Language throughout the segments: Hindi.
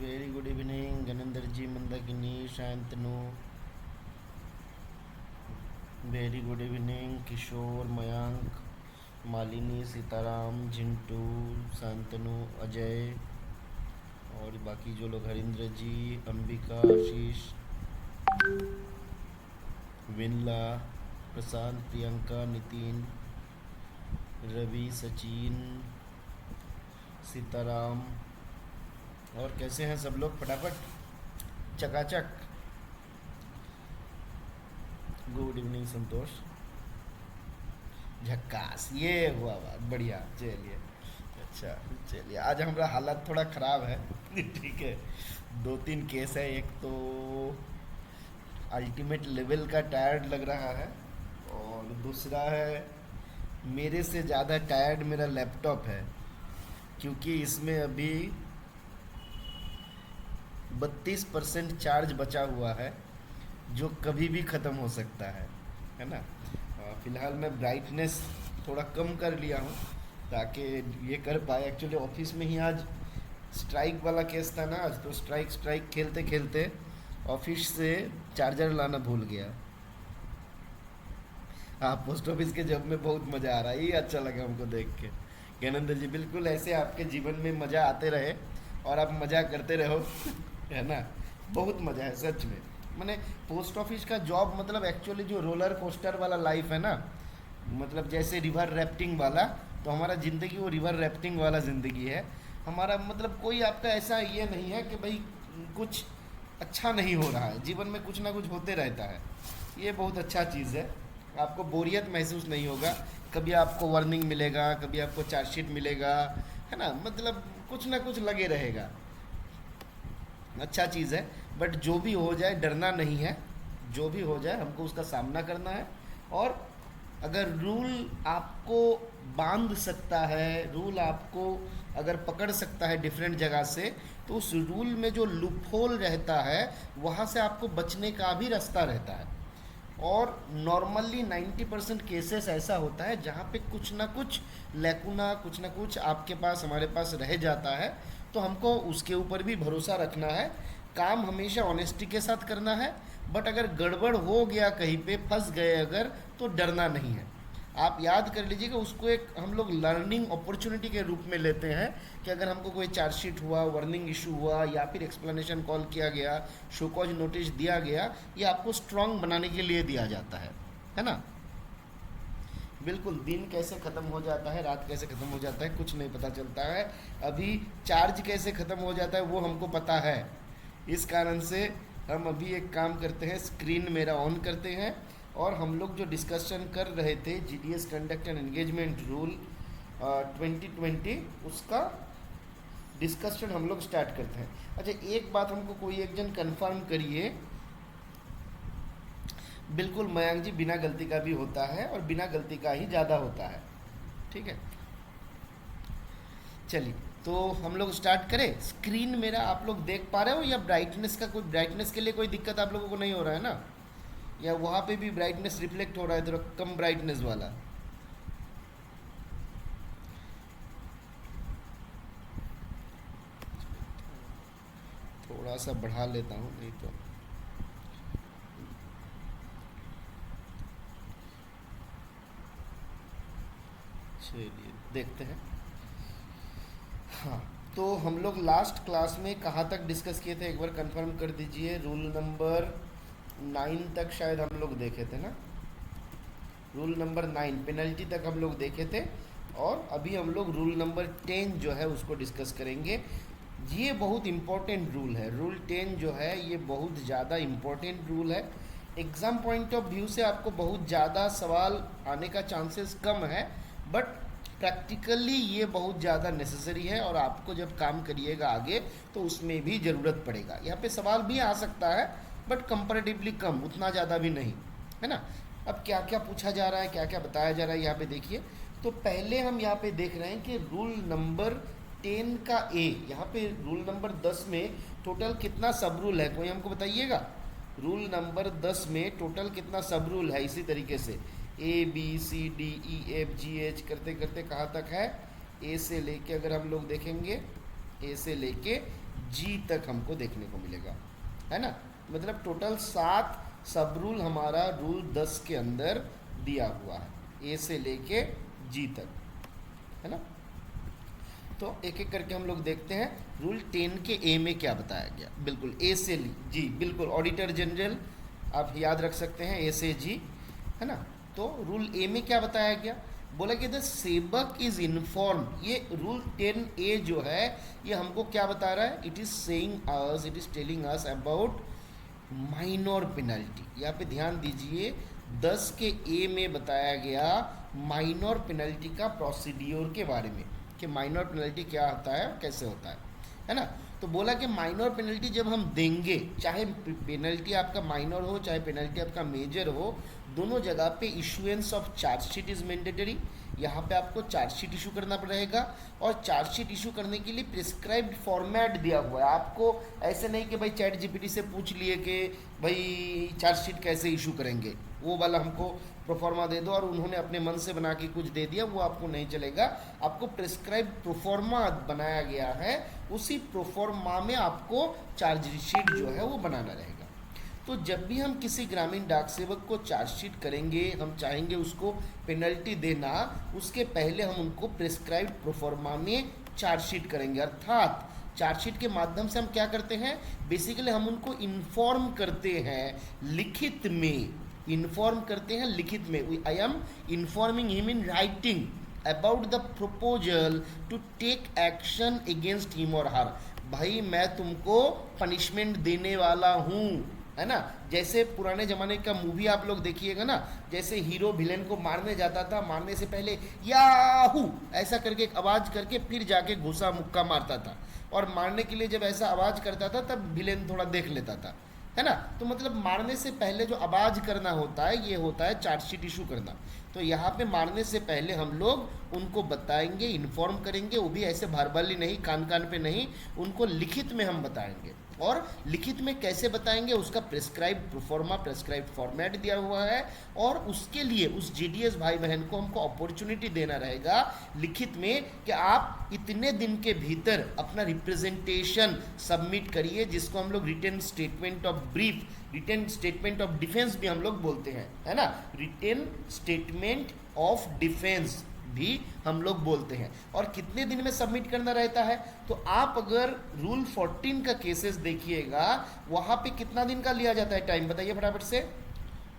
Very good evening Ganendra ji, Mandakini, Shantanu. Very good evening Kishore, Mayank, Malini, Sitaram, Jhintu, Shantanu, Ajay और बाकी जो लोग, हरिंद्र जी, अंबिका, आशीष, विनला, प्रशांत, प्रियंका, नितिन, रवि, सचिन, सीताराम। और कैसे हैं सब लोग? फटाफट, चकाचक। गुड इवनिंग संतोष। झक्कास, ये हुआ बात, बढ़िया। चलिए, अच्छा, चलिए, आज हमारा हालत थोड़ा ख़राब है। ठीक है, दो तीन केस है। एक तो अल्टीमेट लेवल का टायर्ड लग रहा है, और दूसरा है मेरे से ज़्यादा टायर्ड मेरा लैपटॉप है, क्योंकि इसमें अभी 32% चार्ज बचा हुआ है, जो कभी भी ख़त्म हो सकता है ना। फ़िलहाल मैं ब्राइटनेस थोड़ा कम कर लिया हूँ, ताकि ये कर पाए। एक्चुअली ऑफिस में ही आज स्ट्राइक वाला केस था ना आज, तो स्ट्राइक स्ट्राइक खेलते खेलते ऑफिस से चार्जर लाना भूल गया। हाँ, पोस्ट ऑफिस के जॉब में बहुत मज़ा आ रहा है, ये अच्छा लगा हमको देख के। ज्ञानंदर जी, बिल्कुल ऐसे आपके जीवन में मज़ा आते रहे और आप मज़ा करते रहो। है ना, बहुत मज़ा है सच में। मैंने पोस्ट ऑफिस का जॉब, मतलब एक्चुअली जो रोलर कोस्टर वाला लाइफ है ना, मतलब जैसे रिवर रैफ्टिंग वाला, तो हमारा ज़िंदगी वो रिवर रैफ्टिंग वाला ज़िंदगी है हमारा। मतलब कोई आपका ऐसा ये नहीं है कि भाई कुछ अच्छा नहीं हो रहा है, जीवन में कुछ ना कुछ होते रहता है। ये बहुत अच्छा चीज़ है, आपको बोरियत महसूस नहीं होगा। कभी आपको वार्निंग मिलेगा, कभी आपको चार्जशीट मिलेगा, है ना, मतलब कुछ ना कुछ लगे रहेगा। अच्छा चीज़ है। बट जो भी हो जाए, डरना नहीं है। जो भी हो जाए, हमको उसका सामना करना है। और अगर रूल आपको बांध सकता है, रूल आपको अगर पकड़ सकता है डिफरेंट जगह से, तो उस रूल में जो लूपहोल रहता है, वहाँ से आपको बचने का भी रास्ता रहता है। और नॉर्मली 90% केसेस ऐसा होता है जहाँ पे कुछ ना कुछ लैकुना, कुछ ना कुछ आपके पास, हमारे पास रह जाता है। तो हमको उसके ऊपर भी भरोसा रखना है। काम हमेशा ऑनेस्टी के साथ करना है। बट अगर गड़बड़ हो गया, कहीं पे फंस गए अगर, तो डरना नहीं है। आप याद कर लीजिएगा, उसको एक हम लोग लर्निंग अपॉर्चुनिटी के रूप में लेते हैं, कि अगर हमको कोई चार्जशीट हुआ, वार्निंग इशू हुआ, या फिर एक्सप्लेनेशन कॉल किया गया, शोकॉज नोटिस दिया गया, ये आपको स्ट्रांग बनाने के लिए दिया जाता है ना। बिल्कुल, दिन कैसे ख़त्म हो जाता है, रात कैसे ख़त्म हो जाता है, कुछ नहीं पता चलता है। अभी चार्ज कैसे ख़त्म हो जाता है वो हमको पता है। इस कारण से हम अभी एक काम करते हैं, स्क्रीन मेरा ऑन करते हैं, और हम लोग जो डिस्कशन कर रहे थे GDS conduct and engagement rule 2020, उसका डिस्कशन हम लोग स्टार्ट करते हैं। अच्छा, एक बात हमको कोई एक जन कंफर्म करिए। बिल्कुल मयंक जी, बिना गलती का भी होता है, और बिना गलती का ही ज़्यादा होता है। ठीक है, चलिए, तो हम लोग स्टार्ट करें। स्क्रीन मेरा आप लोग देख पा रहे हो, या ब्राइटनेस का कोई, ब्राइटनेस के लिए कोई दिक्कत आप लोगों को नहीं हो रहा है ना? या वहाँ पे भी ब्राइटनेस रिफ्लेक्ट हो रहा है थोड़ा कम ब्राइटनेस वाला? थोड़ा सा बढ़ा लेता हूँ, नहीं तो। चलिए, देखते हैं। हाँ, तो हम लोग लास्ट क्लास में कहाँ तक डिस्कस किए थे, एक बार कंफर्म कर दीजिए। रूल नंबर 9 तक शायद हम लोग देखे थे ना। रूल नंबर 9 पेनल्टी तक हम लोग देखे थे, और अभी हम लोग रूल नंबर 10 जो है उसको डिस्कस करेंगे। ये बहुत इम्पोर्टेंट रूल है। रूल 10 जो है ये बहुत ज़्यादा इम्पोर्टेंट रूल है। एग्ज़ाम पॉइंट ऑफ व्यू से आपको बहुत ज़्यादा सवाल आने का चांसेस कम है, बट प्रैक्टिकली ये बहुत ज़्यादा नेसेसरी है, और आपको जब काम करिएगा आगे, तो उसमें भी ज़रूरत पड़ेगा। यहाँ पे सवाल भी आ सकता है, बट कंपैरेटिवली कम, उतना ज़्यादा भी नहीं, है ना। अब क्या क्या पूछा जा रहा है, क्या क्या बताया जा रहा है, यहाँ पे देखिए। तो पहले हम यहाँ पे देख रहे हैं कि रूल नंबर 10 का ए, यहाँ पे रूल नंबर 10 में टोटल कितना सब रूल है, कोई हमको बताइएगा। रूल नंबर 10 में टोटल कितना सब रूल है? इसी तरीके से A B C D E F G H करते करते कहाँ तक है, ए से लेके अगर हम लोग देखेंगे ए से लेके जी तक हमको देखने को मिलेगा, है ना। मतलब टोटल 7 सब रूल हमारा रूल 10 के अंदर दिया हुआ है, ए से लेके जी तक, है ना। तो एक एक करके हम लोग देखते हैं रूल 10 के ए में क्या बताया गया। बिल्कुल ए से जी, बिल्कुल ऑडिटर जनरल आप याद रख सकते हैं, ए से जी, है ना। तो रूल ए में क्या बताया गया, बोला कि द सेवक इज इन्फॉर्म। ये रूल 10 ए जो है ये हमको क्या बता रहा है, it is saying us, it is telling us about minor penalty. यहाँ पे ध्यान दीजिए 10 के ए में बताया गया माइनर पेनल्टी का प्रोसीड्योर के बारे में, कि माइनर पेनल्टी क्या होता है, कैसे होता है ना। तो बोला कि माइनर पेनल्टी जब हम देंगे, चाहे पेनल्टी आपका माइनर हो चाहे पेनल्टी आपका मेजर हो, दोनों जगह पे issuance of chargesheet is mandatory. यहाँ पे आपको चार्जशीट इशू करना पड़ेगा, और चार्जशीट इशू करने के लिए प्रिस्क्राइब्ड फॉर्मेट दिया हुआ है आपको। ऐसे नहीं कि भाई चैट जीपीटी से पूछ लिए कि भाई चार्जशीट कैसे इशू करेंगे, वो वाला हमको प्रोफॉर्मा दे दो और उन्होंने अपने मन से बना के कुछ दे दिया, वो आपको नहीं चलेगा। आपको प्रिस्क्राइब प्रोफॉर्मा बनाया गया है, उसी प्रोफॉर्मा में आपको चार्जशीट जो है वो बनाना रहेगा। तो जब भी हम किसी ग्रामीण डाक सेवक को चार्जशीट करेंगे, हम चाहेंगे उसको पेनल्टी देना, उसके पहले हम उनको प्रिस्क्राइब्ड प्रोफॉर्मा में चार्जशीट करेंगे। अर्थात चार्जशीट के माध्यम से हम क्या करते हैं, बेसिकली हम उनको इन्फॉर्म करते हैं लिखित में, इन्फॉर्म करते हैं लिखित में। I am informing him in writing about the proposal to take action against him और हर। भाई मैं तुमको पनिशमेंट देने वाला हूँ, है ना। जैसे पुराने ज़माने का मूवी आप लोग देखिएगा ना, जैसे हीरो विलेन को मारने जाता था, मारने से पहले याहू ऐसा करके एक आवाज़ करके फिर जाके घुसा मुक्का मारता था, और मारने के लिए जब ऐसा आवाज़ करता था तब विलेन थोड़ा देख लेता था, है ना। तो मतलब मारने से पहले जो आवाज़ करना होता है ये होता है चार्जशीट इशू करना। तो यहाँ पे मारने से पहले हम लोग उनको बताएंगे, इन्फॉर्म करेंगे, वो भी ऐसे वर्बली नहीं, कान कान पे नहीं, उनको लिखित में हम बताएंगे। और लिखित में कैसे बताएंगे, उसका प्रिस्क्राइब प्रोफॉर्मा, प्रिस्क्राइब फॉर्मेट दिया हुआ है, और उसके लिए उस जीडीएस भाई बहन को हमको अपॉर्चुनिटी देना रहेगा लिखित में कि आप इतने दिन के भीतर अपना रिप्रेजेंटेशन सबमिट करिए, जिसको हम लोग written statement of brief, written statement of defence भी हम लोग बोलते हैं, है ना। रिटन स्टेटमेंट ऑफ डिफेंस भी हम लोग बोलते हैं। और कितने दिन में सबमिट करना रहता है, तो आप अगर रूल 14 का केसेस देखिएगा, वहां पे कितना दिन का लिया जाता है टाइम, बताइए फटाफट से।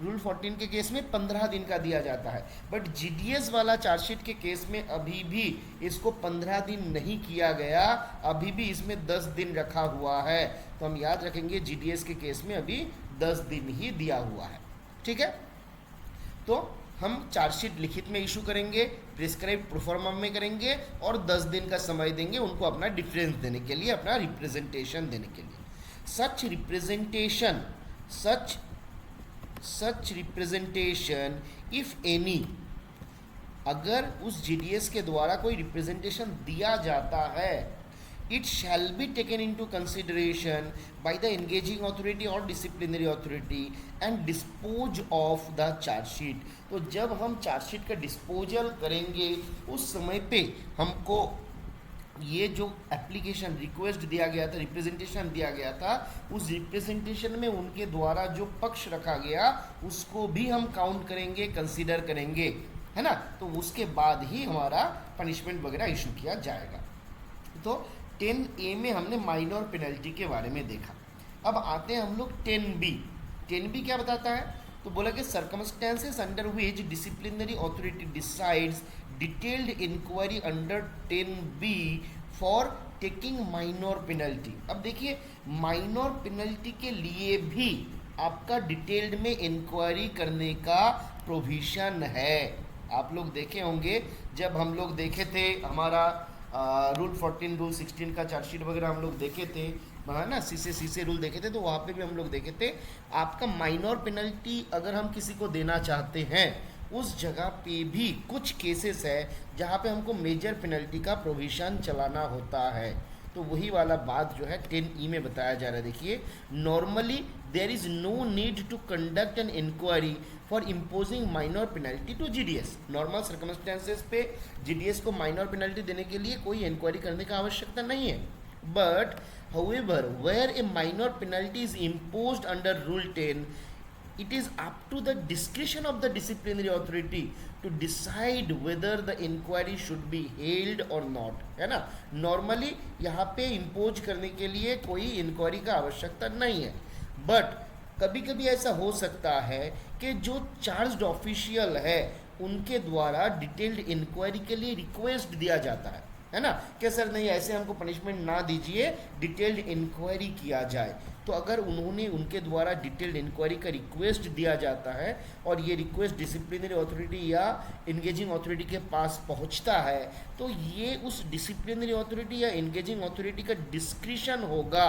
रूल 14 के केस में 15 दिन का दिया जाता है, बट जीडीएस वाला चार्जशीट के केस में अभी भी इसको 15 दिन नहीं किया गया, अभी भी इसमें 10 दिन रखा हुआ है। तो हम याद रखेंगे जीडीएस के केस में अभी 10 दिन ही दिया हुआ है, ठीक है। तो हम चार्जशीट लिखित में इशू करेंगे, प्रिस्क्राइब प्रोफॉर्मा में करेंगे, और 10 दिन का समय देंगे उनको अपना डिफरेंस देने के लिए, अपना रिप्रेजेंटेशन देने के लिए। Such representation, such representation if any, अगर उस जीडीएस के द्वारा कोई रिप्रेजेंटेशन दिया जाता है, it shall be taken into consideration by the engaging authority or disciplinary authority and dispose of the charge sheet। तो जब हम चार्जशीट का डिस्पोजल करेंगे उस समय पे हमको ये जो एप्लीकेशन रिक्वेस्ट दिया गया था, रिप्रेजेंटेशन दिया गया था, उस रिप्रेजेंटेशन में उनके द्वारा जो पक्ष रखा गया उसको भी हम काउंट करेंगे, कंसीडर करेंगे, है ना। तो उसके बाद ही हमारा पनिशमेंट वगैरह इशू किया जाएगा। तो 10A में हमने माइनर पेनल्टी के बारे में देखा। अब आते हैं हम लोग 10B। 10B क्या बताता है, तो बोला कि circumstances under which disciplinary authority decides detailed inquiry under 10B for taking minor penalty. अब देखिए माइनर पेनल्टी के लिए भी आपका डिटेल्ड में इंक्वायरी करने का प्रोविजन है। आप लोग देखे होंगे, जब हम लोग देखे थे हमारा रूल 14, रूल 16 का चार्जशीट वगैरह हम लोग देखे थे, है ना, सीसे रूल देखे थे, तो वहाँ पे भी हम लोग देखे थे आपका माइनर पेनल्टी अगर हम किसी को देना चाहते हैं, उस जगह पे भी कुछ केसेस है जहाँ पे हमको मेजर पेनल्टी का प्रोविजन चलाना होता है। तो वही वाला बात जो है 10E में बताया जा रहा है। देखिए, normally there is no need to conduct an inquiry for imposing minor penalty to GDS. Normal circumstances पे जीडीएस को माइनर पेनल्टी देने के लिए कोई इंक्वायरी करने का आवश्यकता नहीं है। But however, where a minor penalty is imposed under Rule 10, it is up to the discretion of the disciplinary authority to decide whether the inquiry should be held or not, है ना. नॉर्मली यहाँ पे इम्पोज करने के लिए कोई इंक्वायरी का आवश्यकता नहीं है, बट कभी कभी ऐसा हो सकता है कि जो चार्ज्ड ऑफिशियल है उनके द्वारा डिटेल्ड इंक्वायरी के लिए रिक्वेस्ट दिया जाता है ना, कि सर नहीं ऐसे हमको पनिशमेंट ना दीजिए, डिटेल्ड इंक्वायरी किया जाए. तो अगर उन्होंने उनके द्वारा डिटेल्ड इंक्वायरी का रिक्वेस्ट दिया जाता है और ये रिक्वेस्ट डिसिप्लिनरी अथॉरिटी या इंगेजिंग अथॉरिटी के पास पहुंचता है, तो ये उस डिसिप्लिनरी अथॉरिटी या इंगेजिंग अथॉरिटी का डिस्क्रिशन होगा,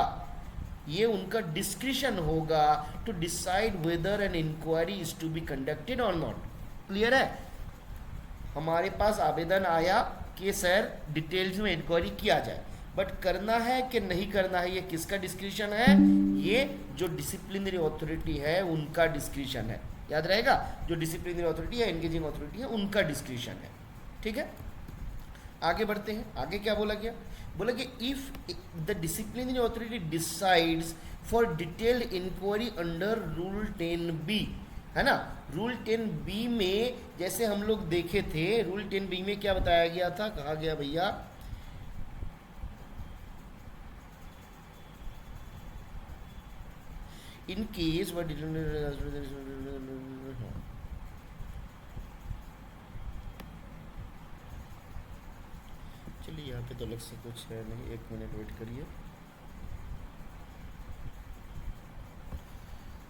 ये उनका डिस्क्रिशन होगा to decide whether an inquiry is to be conducted और नॉट. क्लियर है. हमारे पास आवेदन आया कि सर डिटेल्स में इंक्वायरी किया जाए, बट करना है कि नहीं करना है ये किसका डिस्क्रिशन है, ये जो डिसिप्लिनरी अथॉरिटी है उनका डिस्क्रिशन है. याद रहेगा, जो डिसिप्लिनरी अथॉरिटी या एंगेजिंग अथॉरिटी है उनका डिस्क्रिशन है. ठीक है, आगे बढ़ते हैं. आगे क्या बोला गया, बोला कि if the disciplinary authority decides for detailed inquiry under rule 10B, है ना. रूल 10B में जैसे हम लोग देखे थे, रूल 10B में क्या बताया गया था, कहा गया भैया, इन केस वह चलिए यहाँ पे तो अलग से कुछ है नहीं, 1 मिनट वेट करिए.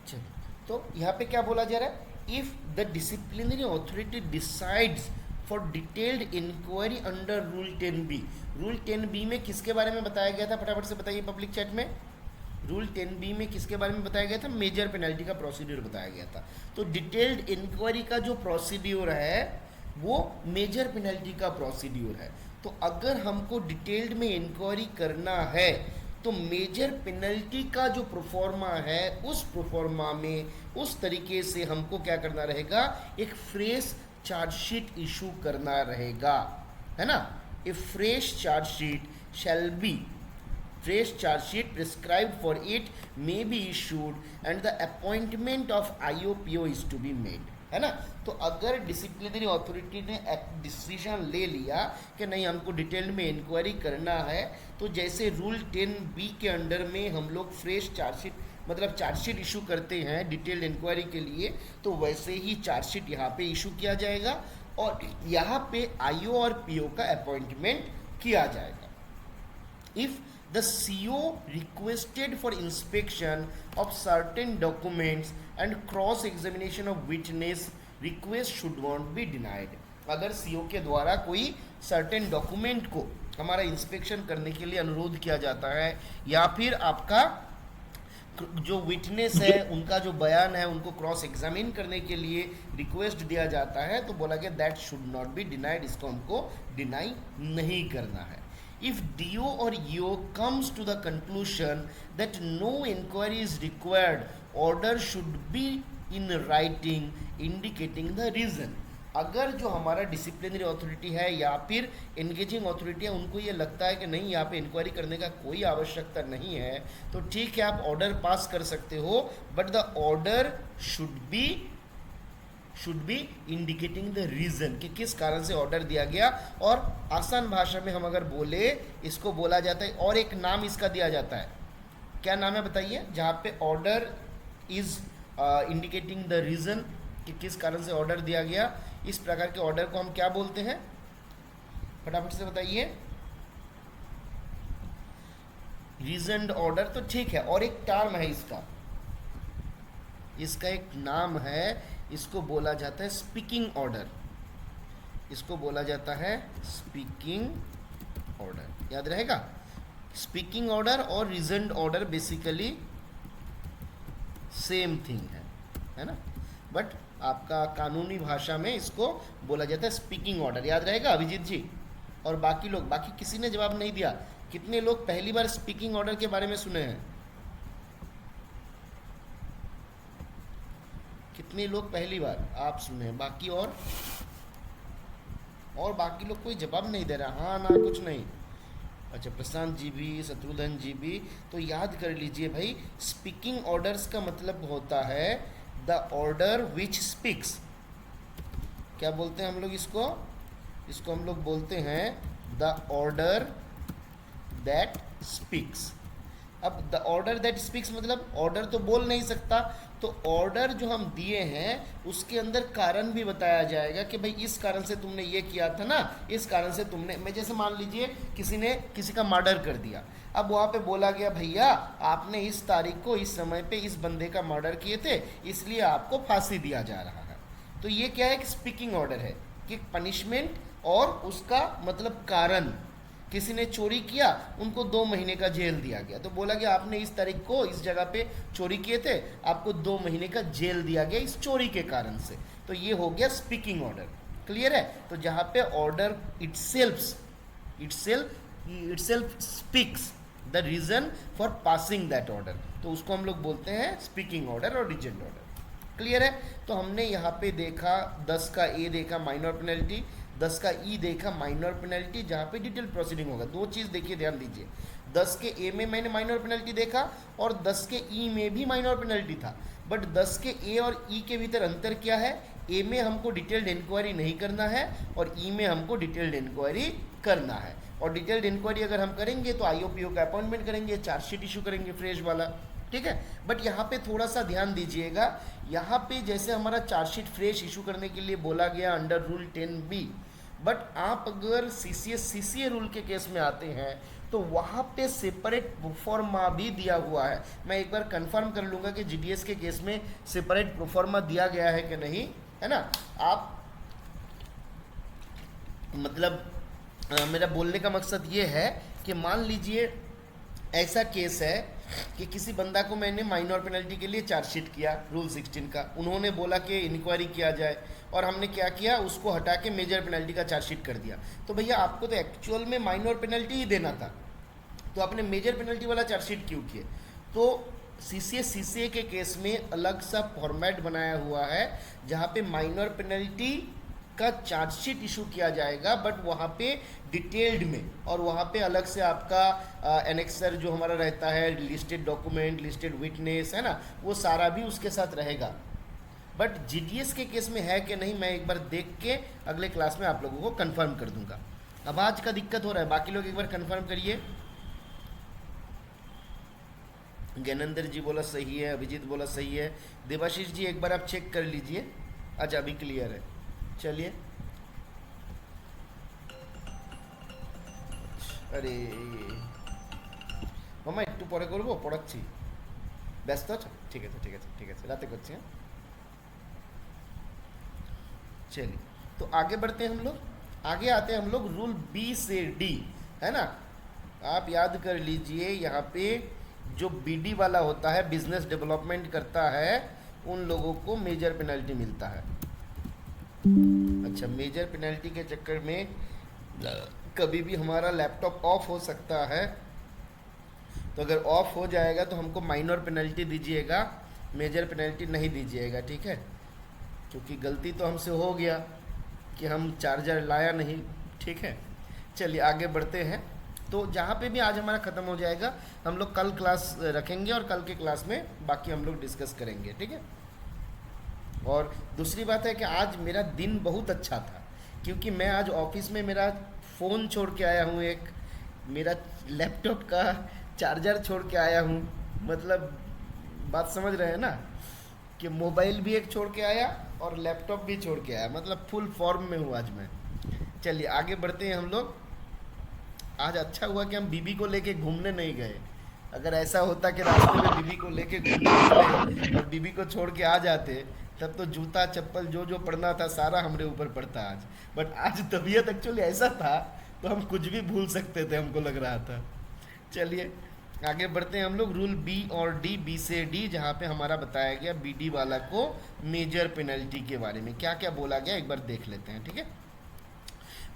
चलिए, तो यहाँ पे क्या बोला जा रहा है, if the disciplinary authority decides for detailed inquiry under rule 10B. Rule 10B में किसके बारे में बताया गया था, फटाफट से बताइए पब्लिक चैट में. रूल 10B में किसके बारे में बताया गया था, मेजर पेनल्टी का प्रोसीड्यूर बताया गया था. तो डिटेल्ड इंक्वायरी का जो प्रोसीड्यूर है वो मेजर पेनल्टी का प्रोसीड्यूर है. तो अगर हमको डिटेल्ड में इंक्वायरी करना है तो मेजर पेनल्टी का जो प्रोफॉर्मा है उस प्रोफॉर्मा में उस तरीके से हमको क्या करना रहेगा, एक फ्रेश चार्जशीट इशू करना रहेगा, है ना. A fresh charge sheet shall be, fresh charge sheet prescribed for it may be issued and the appointment of IOPO is to be made, है ना. तो अगर डिसिप्लिनरी अथॉरिटी ने डिसीजन ले लिया कि नहीं हमको डिटेल में इंक्वायरी करना है, तो जैसे रूल 10B के अंडर में हम लोग फ्रेश चार्जशीट मतलब चार्जशीट इशू करते हैं डिटेल्ड इंक्वायरी के लिए, तो वैसे ही चार्जशीट यहाँ पे इशू किया जाएगा और यहाँ पे IO और PO का अपॉइंटमेंट किया जाएगा. If the CO requested for inspection of certain documents and cross examination of witness, request should not be denied. अगर CO के द्वारा कोई certain document को हमारा इंस्पेक्शन करने के लिए अनुरोध किया जाता है या फिर आपका जो विटनेस है उनका जो बयान है उनको क्रॉस एग्जामिन करने के लिए रिक्वेस्ट दिया जाता है, तो बोला गया that should not be denied, इसको हमको डिनाई नहीं करना है. If DO or EO comes to the conclusion that no inquiry is required, order should be in writing indicating the reason. अगर जो हमारा डिसिप्लिनरी अथॉरिटी है या फिर एंगेजिंग अथॉरिटी है उनको ये लगता है कि नहीं यहाँ पे इंक्वायरी करने का कोई आवश्यकता नहीं है, तो ठीक है आप ऑर्डर पास कर सकते हो, but the order should be indicating the reason कि किस कारण से ऑर्डर दिया गया. और आसान भाषा में हम अगर बोले, इसको बोला जाता है और एक नाम इसका दिया जाता है, क्या नाम है बताइए, जहाँ पे order is indicating the reason कि किस कारण से ऑर्डर दिया गया, इस प्रकार के ऑर्डर को हम क्या बोलते हैं, फटाफट से बताइए. रीजन्ड ऑर्डर, तो ठीक है. और एक टर्म है इसका एक नाम है, इसको बोला जाता है स्पीकिंग ऑर्डर. इसको बोला जाता है स्पीकिंग ऑर्डर. याद रहेगा, स्पीकिंग ऑर्डर और रीजन्ड ऑर्डर बेसिकली सेम थिंग है ना, बट आपका कानूनी भाषा में इसको बोला जाता है स्पीकिंग ऑर्डर. याद रहेगा अभिजीत जी. और बाकी किसी ने जवाब नहीं दिया. कितने लोग पहली बार स्पीकिंग ऑर्डर के बारे में सुने हैं, कितने लोग पहली बार आप सुने हैं, बाकी और बाकी लोग कोई जवाब नहीं दे रहा, हाँ ना कुछ नहीं. अच्छा, प्रशांत जी भी, शत्रुघ्न जी भी। तो याद कर लीजिए भाई, स्पीकिंग ऑर्डर्स का मतलब होता है द ऑर्डर विच स्पीक्स। क्या बोलते हैं हम लोग इसको? इसको हम लोग बोलते हैं द ऑर्डर दैट स्पीक्स। अब द ऑर्डर दैट स्पीक्स मतलब ऑर्डर तो बोल नहीं सकता, तो ऑर्डर जो हम दिए हैं उसके अंदर कारण भी बताया जाएगा कि भाई इस कारण से तुमने ये किया था ना, इस कारण से तुमने, मैं जैसे मान लीजिए किसी ने किसी का मर्डर कर दिया, अब वहाँ पे बोला गया भैया आपने इस तारीख को इस समय पे इस बंदे का मर्डर किए थे, इसलिए आपको फांसी दिया जा रहा है। तो ये क्या है? एक स्पीकिंग ऑर्डर है कि पनिशमेंट और उसका मतलब कारण। किसी ने चोरी किया, उनको 2 महीने का जेल दिया गया, तो बोला गया आपने इस तारीख को इस जगह पे चोरी किए थे, आपको 2 महीने का जेल दिया गया इस चोरी के कारण से। तो ये हो गया स्पीकिंग ऑर्डर। क्लियर है? तो जहाँ पे order itself speaks the reason for passing that order, तो उसको हम लोग बोलते हैं स्पीकिंग ऑर्डर और रीजन ऑर्डर। क्लियर है? तो हमने यहाँ पे देखा 10 का ए देखा माइनर पेनल्टी, 10 का ई देखा माइनर पेनल्टी, जहाँ पे डिटेल प्रोसीडिंग होगा। 2 चीज़ देखिए, ध्यान दीजिए, 10 के ए में मैंने माइनर पेनल्टी देखा और 10 के ई में भी माइनर पेनल्टी था, बट 10 के ए और ई के भीतर अंतर क्या है? ए में हमको डिटेल्ड इंक्वायरी नहीं करना है और ई में हमको डिटेल्ड इंक्वायरी करना है। और डिटेल्ड इंक्वायरी अगर हम करेंगे तो आईओपीओ का अपॉइंटमेंट करेंगे, चार्जशीट इशू करेंगे फ्रेश वाला। ठीक है? बट यहाँ पे थोड़ा सा ध्यान दीजिएगा, यहाँ पे जैसे हमारा चार्जशीट फ्रेश इशू करने के लिए बोला गया अंडर रूल 10B, बट आप अगर सीसीए रूल के केस में आते हैं तो वहाँ पे सेपरेट प्रोफॉर्मा भी दिया हुआ है। मैं एक बार कंफर्म कर लूँगा कि जीडीएस के केस में सेपरेट प्रोफॉर्मा दिया गया है कि नहीं, है ना। आप मतलब मेरा बोलने का मकसद ये है कि मान लीजिए ऐसा केस है कि किसी बंदा को मैंने माइनर पेनल्टी के लिए चार्जशीट किया रूल 16 का, उन्होंने बोला कि इंक्वायरी किया जाए और हमने क्या किया, उसको हटा के मेजर पेनल्टी का चार्जशीट कर दिया। तो भैया आपको तो एक्चुअल में माइनर पेनल्टी ही देना था, तो आपने मेजर पेनल्टी वाला चार्जशीट क्यों किए? तो सीसीए के केस में अलग सा फॉर्मेट बनाया हुआ है जहाँ पे माइनर पेनल्टी का चार्जशीट इशू किया जाएगा, बट वहाँ पे डिटेल्ड में, और वहाँ पे अलग से आपका एनेक्सर जो हमारा रहता है, लिस्टेड डॉक्यूमेंट, लिस्टेड विटनेस, है ना, वो सारा भी उसके साथ रहेगा। बट जीडीएस के केस में है कि नहीं, मैं एक बार देख के अगले क्लास में आप लोगों को कंफर्म कर दूंगा। अब आज का दिक्कत हो रहा है, बाकी लोग एक बार कंफर्म करिए। ज्ञानेंद्र जी बोला सही है, अभिजीत बोला सही है, देवाशीष जी एक बार आप चेक कर लीजिए। अच्छा, अभी क्लियर है, चलिए। अरे मामा একটু পরে করবো, পড়াচ্ছি, ব্যস্ত আছো? ঠিক আছে ঠিক আছে ঠিক আছে, রাতে করছি। হ্যাঁ, चलिए, तो आगे बढ़ते हैं हम लोग। आगे आते हैं हम लोग रूल बी से डी, है ना। आप याद कर लीजिए, यहाँ पे जो बीडी वाला होता है, बिजनेस डेवलपमेंट करता है, उन लोगों को मेजर पेनल्टी मिलता है। अच्छा, मेजर पेनल्टी के चक्कर में कभी भी हमारा लैपटॉप ऑफ हो सकता है, तो अगर ऑफ हो जाएगा तो हमको माइनर पेनल्टी दीजिएगा, मेजर पेनल्टी नहीं दीजिएगा, ठीक है। क्योंकि गलती तो हमसे हो गया कि हम चार्जर लाया नहीं, ठीक है। चलिए आगे बढ़ते हैं। तो जहाँ पे भी आज हमारा ख़त्म हो जाएगा, हम लोग कल क्लास रखेंगे और कल के क्लास में बाकी हम लोग डिस्कस करेंगे, ठीक है। और दूसरी बात है कि आज मेरा दिन बहुत अच्छा था, क्योंकि मैं आज ऑफिस में मेरा फ़ोन छोड़ के आया हूँ, एक मेरा लैपटॉप का चार्जर छोड़ के आया हूँ। मतलब बात समझ रहे हैं ना, कि मोबाइल भी एक छोड़ के आया और लैपटॉप भी छोड़ के आया, मतलब फुल फॉर्म में हूँ आज मैं। चलिए आगे बढ़ते हैं हम लोग। आज अच्छा हुआ कि हम बीबी को लेके घूमने नहीं गए। अगर ऐसा होता कि रास्ते में बीबी को लेके घूमने निकले और बीबी को छोड़ के आ जाते, तब तो जूता चप्पल जो जो पड़ना था सारा हमारे ऊपर पड़ता आज। बट आज तबीयत एक्चुअली ऐसा था तो हम कुछ भी भूल सकते थे, हमको लग रहा था। चलिए आगे बढ़ते हैं हम लोग। रूल बी और डी, बी से डी, जहाँ पे हमारा बताया गया बीडी वाला को मेजर पेनल्टी के बारे में क्या क्या बोला गया, एक बार देख लेते हैं, ठीक है।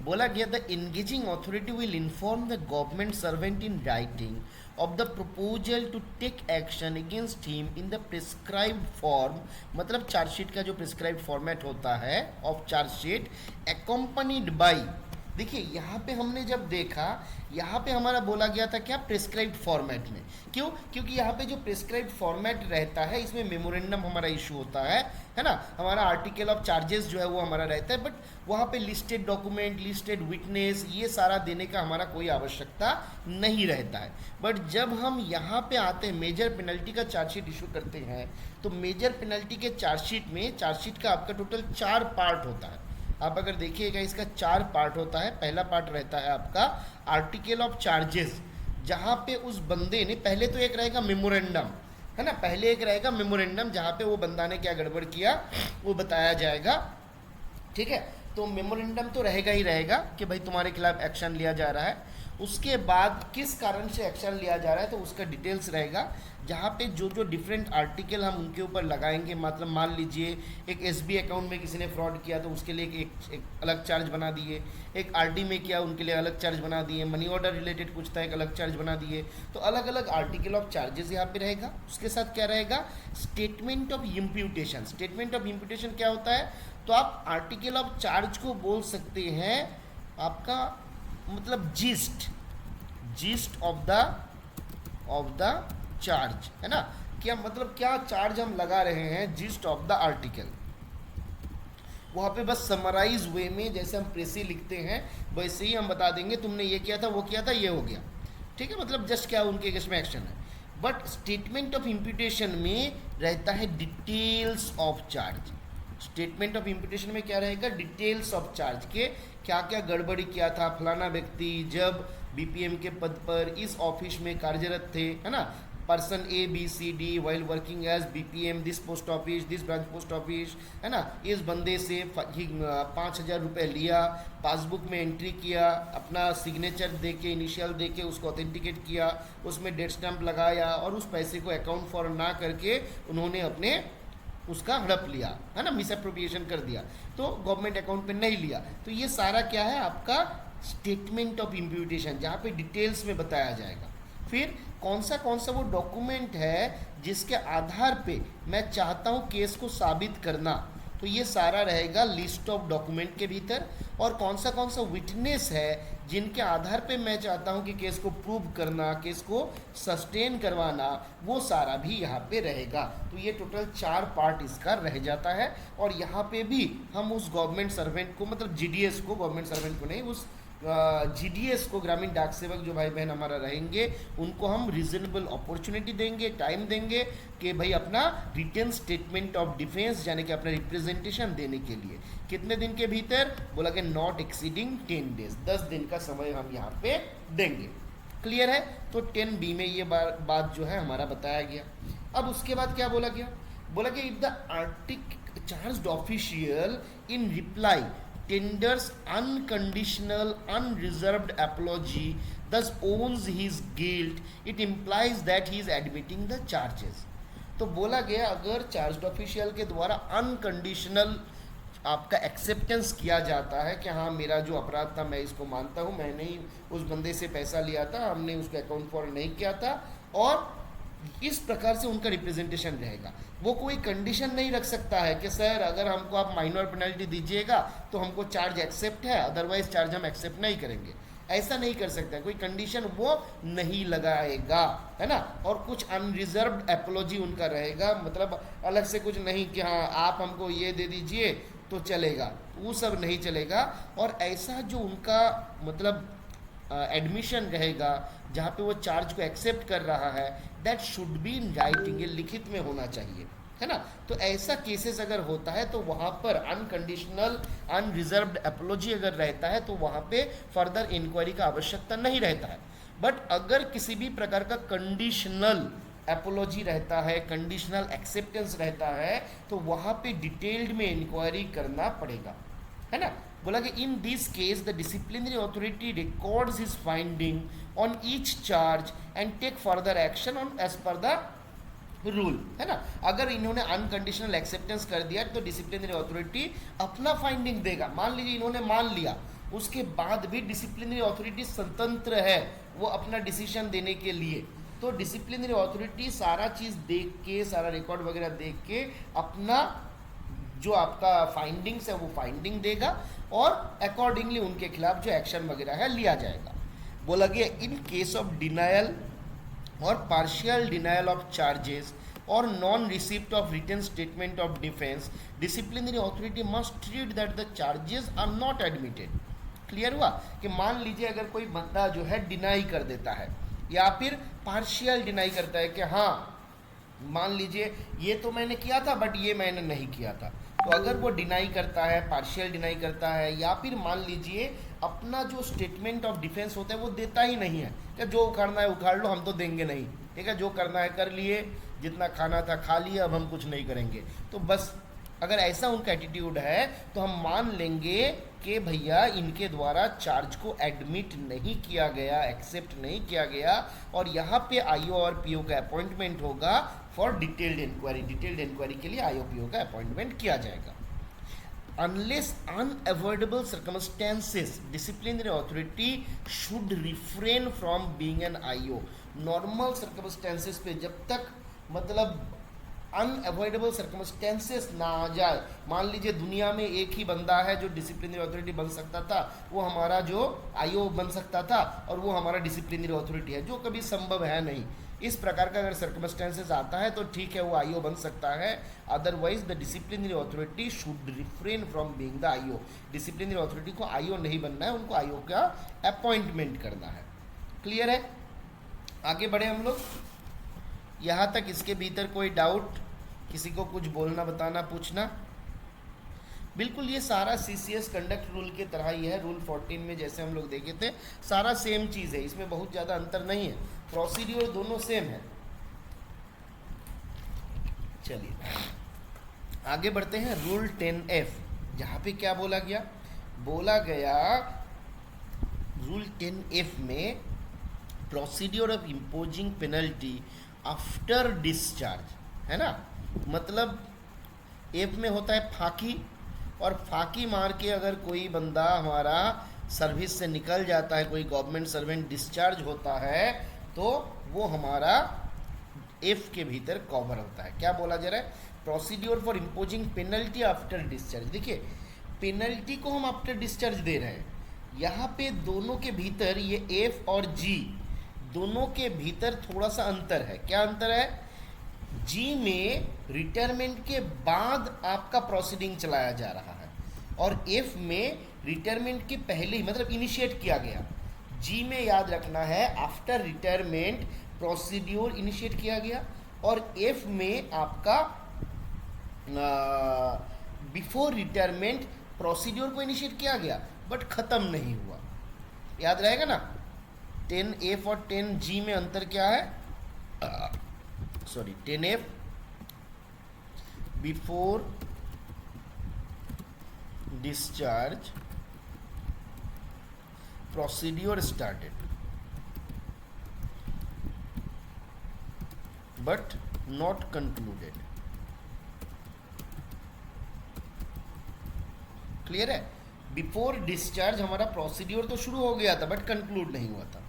बोला गया the engaging authority will inform the government servant in writing of the proposal to take action against him in the prescribed form, मतलब चार्जशीट का जो प्रिस्क्राइब्ड फॉर्मेट होता है ऑफ चार्जशीट, अकम्पनीड बाई देखिए यहाँ पे हमने जब देखा, यहाँ पे हमारा बोला गया था क्या, प्रिस्क्राइब्ड फॉर्मेट में। क्यों? क्योंकि यहाँ पे जो प्रिस्क्राइब्ड फॉर्मेट रहता है इसमें मेमोरेंडम हमारा इशू होता है ना। हमारा आर्टिकल ऑफ चार्जेस जो है वो हमारा रहता है, बट वहाँ पे लिस्टेड डॉक्यूमेंट, लिस्टेड विटनेस, ये सारा देने का हमारा कोई आवश्यकता नहीं रहता है। बट जब हम यहाँ पे आते हैं, मेजर पेनल्टी का चार्जशीट इशू करते हैं, तो मेजर पेनल्टी के चार्जशीट में, चार्जशीट का आपका टोटल 4 पार्ट होता है। आप अगर देखिएगा इसका 4 पार्ट होता है। पहला पार्ट रहता है आपका आर्टिकल ऑफ चार्जेस, जहाँ पे उस बंदे ने, पहले तो एक रहेगा मेमोरेंडम, है ना, पहले एक रहेगा मेमोरेंडम जहाँ पे वो बंदा ने क्या गड़बड़ किया वो बताया जाएगा। ठीक है, तो मेमोरेंडम तो रहेगा ही रहेगा कि भाई तुम्हारे खिलाफ एक्शन लिया जा रहा है। उसके बाद किस कारण से एक्शन लिया जा रहा है तो उसका डिटेल्स रहेगा, जहाँ पे जो जो डिफरेंट आर्टिकल हम उनके ऊपर लगाएंगे। मतलब मान लीजिए एक एसबी अकाउंट में किसी ने फ्रॉड किया तो उसके लिए एक अलग चार्ज बना दिए, एक आरडी में किया उनके लिए अलग चार्ज बना दिए, मनी ऑर्डर रिलेटेड कुछ था एक अलग चार्ज बना दिए। तो अलग अलग आर्टिकल ऑफ चार्जेस यहाँ पे रहेगा। उसके साथ क्या रहेगा, statement of imputation. Statement of imputation क्या होता है, तो आप आर्टिकल ऑफ चार्ज को बोल सकते हैं आपका मतलब जिस्ट ऑफ द चार्ज, है ना। क्या मतलब क्या चार्ज हम लगा रहे हैं, जिस्ट ऑफ द आर्टिकल। वहाँ पे बस समराइज वे में जैसे हम प्रेसी लिखते हैं वैसे ही हम बता देंगे तुमने ये किया था, वो किया था, ये हो गया। ठीक है, मतलब जस्ट क्या उनके केस में एक्शन है। बट स्टेटमेंट ऑफ इम्प्यूटेशन में रहता है details of charge. Statement of imputation में क्या रहेगा, डिटेल्स ऑफ चार्ज के क्या क्या गड़बड़ी किया था फलाना व्यक्ति जब बीपीएम के पद पर इस ऑफिस में कार्यरत थे, है ना। Person A B C D while working as BPM this post office, this branch post office, है ना। इस बंदे से 5,000 रुपये लिया, पासबुक में एंट्री किया, अपना सिग्नेचर दे के, इनिशियल दे के उसको ऑथेंटिकेट किया, उसमें डेट स्टैंप लगाया और उस पैसे को अकाउंट फॉर ना करके उन्होंने अपने उसका हड़प लिया, है ना, मिस अप्रोप्रिएशन कर दिया, तो गवर्नमेंट अकाउंट पे नहीं लिया। तो ये सारा क्या है आपका स्टेटमेंट ऑफ इम्प्यूटेशन, जहाँ पे डिटेल्स में बताया जाएगा। फिर कौन सा वो डॉक्यूमेंट है जिसके आधार पे मैं चाहता हूँ केस को साबित करना, तो ये सारा रहेगा लिस्ट ऑफ डॉक्यूमेंट के भीतर। और कौन सा विटनेस है जिनके आधार पे मैं चाहता हूँ कि केस को प्रूव करना, केस को सस्टेन करवाना, वो सारा भी यहाँ पे रहेगा। तो ये टोटल 4 पार्ट इसका रह जाता है। और यहाँ पे भी हम उस गवर्नमेंट सर्वेंट को, मतलब जीडीएस को, गवर्नमेंट सर्वेंट को नहीं, उस जीडीएस को, ग्रामीण डाक सेवक जो भाई बहन हमारा रहेंगे, उनको हम रीजनेबल अपॉर्चुनिटी देंगे, टाइम देंगे कि भाई अपना रिटर्न स्टेटमेंट ऑफ डिफेंस यानी कि अपना रिप्रेजेंटेशन देने के लिए कितने दिन के भीतर, बोला कि नॉट एक्सीडिंग 10 डेज, 10 दिन का समय हम यहाँ पे देंगे। क्लियर है। तो 10B में ये बात जो है हमारा बताया गया। अब उसके बाद क्या बोला गया, बोला कि if the article charged official in reply tenders unconditional unreserved apology thus owns his guilt, it implies that he is admitting the charges। तो बोला गया अगर चार्ज्ड ऑफिशियल के द्वारा अनकंडीशनल आपका एक्सेप्टेंस किया जाता है कि हाँ मेरा जो अपराध था मैं इसको मानता हूँ, मैंने ही उस बंदे से पैसा लिया था, हमने उसको अकाउंट फॉरवर्ड नहीं किया था, और इस प्रकार से उनका रिप्रेजेंटेशन रहेगा। वो कोई कंडीशन नहीं रख सकता है कि सर अगर हमको आप माइनर पेनल्टी दीजिएगा तो हमको चार्ज एक्सेप्ट है, अदरवाइज चार्ज हम एक्सेप्ट नहीं करेंगे। ऐसा नहीं कर सकता, कोई कंडीशन वो नहीं लगाएगा, है ना। और कुछ अनरिजर्व्ड एपोलॉजी उनका रहेगा, मतलब अलग से कुछ नहीं कि हाँ आप हमको ये दे दीजिए तो चलेगा, वो सब नहीं चलेगा। और ऐसा जो उनका मतलब एडमिशन रहेगा जहाँ पे वो चार्ज को एक्सेप्ट कर रहा है, that should be in writing, ये लिखित में होना चाहिए, है ना। तो ऐसा केसेस अगर होता है तो वहाँ पर अनकंडीशनल अनरिजर्व्ड एपोलॉजी अगर रहता है तो वहाँ पे फर्दर इंक्वायरी का आवश्यकता नहीं रहता है। बट अगर किसी भी प्रकार का कंडीशनल एपोलॉजी रहता है, कंडीशनल एक्सेप्टेंस रहता है, तो वहाँ पे डिटेल्ड में इंक्वायरी करना पड़ेगा, है ना। बोला कि in this case the disciplinary authority records his finding on each charge and take further action on as per the rule, है ना। अगर इन्होंने अनकंडीशनल एक्सेप्टेंस कर दिया तो डिसिप्लिनरी अथॉरिटी अपना फाइंडिंग देगा। मान लीजिए इन्होंने मान लिया, उसके बाद भी डिसिप्लिनरी अथॉरिटी स्वतंत्र है वो अपना डिसीजन देने के लिए, तो डिसिप्लिनरी अथॉरिटी सारा चीज़ देख के, सारा रिकॉर्ड वगैरह देख के अपना जो आपका फाइंडिंग्स है वो फाइंडिंग देगा और अकॉर्डिंगली उनके खिलाफ जो एक्शन वगैरह है लिया जाएगा। बोला गया इन केस ऑफ डिनायल और पार्शियल डिनायल ऑफ चार्जेस और non receipt of written statement of defence, disciplinary authority must treat that the charges are not admitted. Clear हुआ कि मान लीजिए अगर कोई बंदा जो है डिनाई कर देता है या फिर पार्शियल डिनाई करता है कि हाँ मान लीजिए ये तो मैंने किया था बट ये मैंने नहीं किया था, तो अगर वो डिनाई करता है, पार्शियल डिनाई करता है या फिर मान लीजिए अपना जो स्टेटमेंट ऑफ डिफेंस होता है वो देता ही नहीं है कि जो उखाड़ना है उखाड़ लो, हम तो देंगे नहीं, ठीक है, जो करना है कर लिए, जितना खाना था खा लिया, अब हम कुछ नहीं करेंगे, तो बस अगर ऐसा उनका एटीट्यूड है तो हम मान लेंगे कि भैया इनके द्वारा चार्ज को एडमिट नहीं किया गया, एक्सेप्ट नहीं किया गया, और यहाँ पे आईओ और पीओ का अपॉइंटमेंट होगा for detailed inquiry. Detailed inquiry के लिए आईओ पीओ का अपॉइंटमेंट किया जाएगा। Unless unavoidable circumstances disciplinary authority should refrain from being an IO. Normal circumstances पे जब तक मतलब अनअवॉइडेबल सर्कमस्टेंसेस ना आ जाए, मान लीजिए दुनिया में एक ही बंदा है जो डिसिप्लिनरी अथॉरिटी बन सकता था, वो हमारा जो आईओ बन सकता था और वो हमारा डिसिप्लिनरी अथॉरिटी है, जो कभी संभव है नहीं। इस प्रकार का अगर सर्कमस्टेंसेस आता है तो ठीक है वो आईओ बन सकता है, otherwise the disciplinary authority should refrain from being the IO. Disciplinary authority को आईओ नहीं बनना है, उनको आईओ का अपॉइंटमेंट करना है। क्लियर है? आगे बढ़े हम लोग। यहाँ तक इसके भीतर कोई डाउट, किसी को कुछ बोलना, बताना, पूछना? बिल्कुल ये सारा सीसीएस कंडक्ट रूल के तरह ही है। रूल 14 में जैसे हम लोग देखे थे सारा सेम चीज़ है, इसमें बहुत ज़्यादा अंतर नहीं है, प्रोसीड्यूर दोनों सेम है। चलिए आगे बढ़ते हैं। रूल 10F, जहाँ पे क्या बोला गया? बोला गया रूल 10F में procedure of imposing penalty after discharge, है ना, मतलब एफ में होता है फाकी, और फाकी मार के अगर कोई बंदा हमारा सर्विस से निकल जाता है, कोई गवर्नमेंट सर्वेंट डिस्चार्ज होता है, तो वो हमारा एफ के भीतर कवर होता है। क्या बोला जा रहा है? Procedure for imposing penalty after discharge. देखिए पेनल्टी को हम आफ्टर डिस्चार्ज दे रहे हैं, यहाँ पे दोनों के भीतर ये एफ और जी दोनों के भीतर थोड़ा सा अंतर है। क्या अंतर है? जी में रिटायरमेंट के बाद आपका प्रोसीडिंग चलाया जा रहा है और एफ में रिटायरमेंट के पहले ही, मतलब इनिशिएट किया गया। जी में याद रखना है आफ्टर रिटायरमेंट प्रोसीड्यूर इनिशिएट किया गया, और एफ में आपका बिफोर रिटायरमेंट प्रोसीड्यूर को इनिशिएट किया गया बट खत्म नहीं हुआ। याद रहेगा ना? 10F और 10G में अंतर क्या है? 10F before discharge procedure started but not concluded. Clear है? बिफोर डिस्चार्ज हमारा प्रोसीड्यूर तो शुरू हो गया था बट कंक्लूड नहीं हुआ था।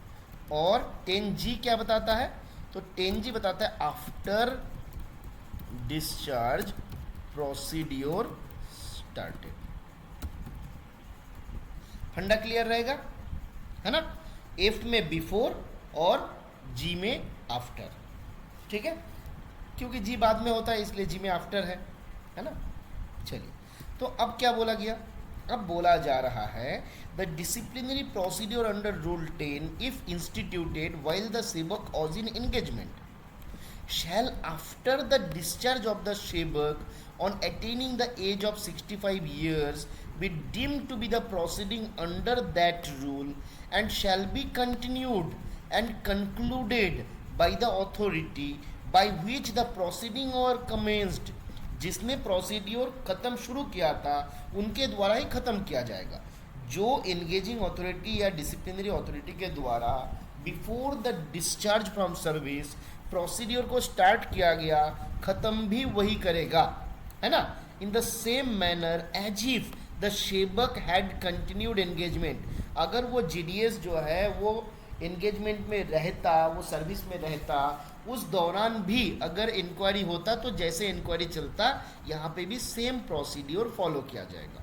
और 10G क्या बताता है? तो 10G बताता है आफ्टर डिस्चार्ज प्रोसीड्यूर स्टार्टेड। फंडा क्लियर रहेगा, है ना? एफ में बिफोर और जी में आफ्टर, ठीक है, क्योंकि जी बाद में होता है इसलिए जी में आफ्टर है ना? चलिए, तो अब क्या बोला गया? अब बोला जा रहा है the disciplinary procedure under rule 10 if instituted while the sevak was in engagement shall after the discharge of the Shebak on attaining the age of 65 years be deemed to be the proceeding under that rule and shall be continued and concluded by the authority by which the proceeding or commenced। जिसने प्रोसीड्यूर खत्म शुरू किया था उनके द्वारा ही खत्म किया जाएगा। जो एंगेजिंग अथॉरिटी या डिसिप्लिनरी अथॉरिटी के द्वारा before the discharge from service procedure को स्टार्ट किया गया, खत्म भी वही करेगा, है ना? In the same manner as if the sevak had continued engagement. अगर वो जीडीएस जो है वो एंगेजमेंट में रहता, वो सर्विस में रहता, उस दौरान भी अगर इंक्वायरी होता तो जैसे इंक्वायरी चलता यहाँ पे भी सेम प्रोसीड्योर फॉलो किया जाएगा.